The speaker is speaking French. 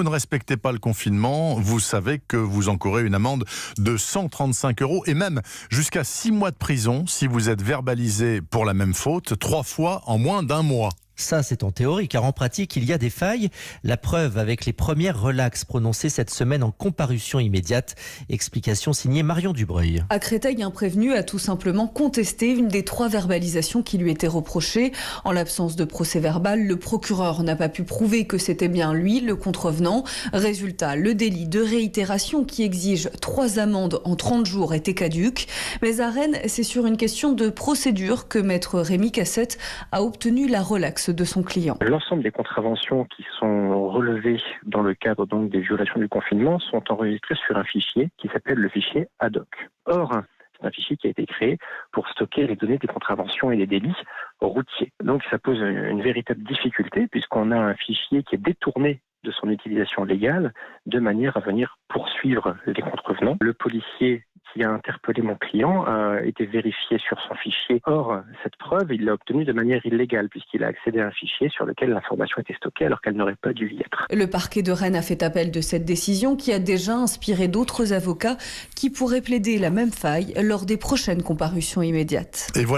vous ne respectez pas le confinement, vous savez que vous encourez une amende de 135 € et même jusqu'à 6 mois de prison si vous êtes verbalisé pour la même faute 3 fois en moins d'1 mois. Ça, c'est en théorie, car en pratique, il y a des failles. La preuve avec les premières relax prononcées cette semaine en comparution immédiate. Explication signée Marion Dubreuil. À Créteil, un prévenu a tout simplement contesté une des 3 verbalisations qui lui étaient reprochées. En l'absence de procès verbal, le procureur n'a pas pu prouver que c'était bien lui, le contrevenant. Résultat, le délit de réitération qui exige 3 amendes en 30 jours était caduc. Mais à Rennes, c'est sur une question de procédure que maître Rémi Cassette a obtenu la relax de son client. L'ensemble des contraventions qui sont relevées dans le cadre donc des violations du confinement sont enregistrées sur un fichier qui s'appelle le fichier ad hoc. Or, c'est un fichier qui a été créé pour stocker les données des contraventions et des délits routiers. Donc ça pose une véritable difficulté puisqu'on a un fichier qui est détourné de son utilisation légale de manière à venir poursuivre les contrevenants. Le policier qui a interpellé mon client a été vérifié sur son fichier. Or, cette preuve, il l'a obtenue de manière illégale puisqu'il a accédé à un fichier sur lequel l'information était stockée alors qu'elle n'aurait pas dû y être. Le parquet de Rennes a fait appel de cette décision qui a déjà inspiré d'autres avocats qui pourraient plaider la même faille lors des prochaines comparutions immédiates. Et voilà.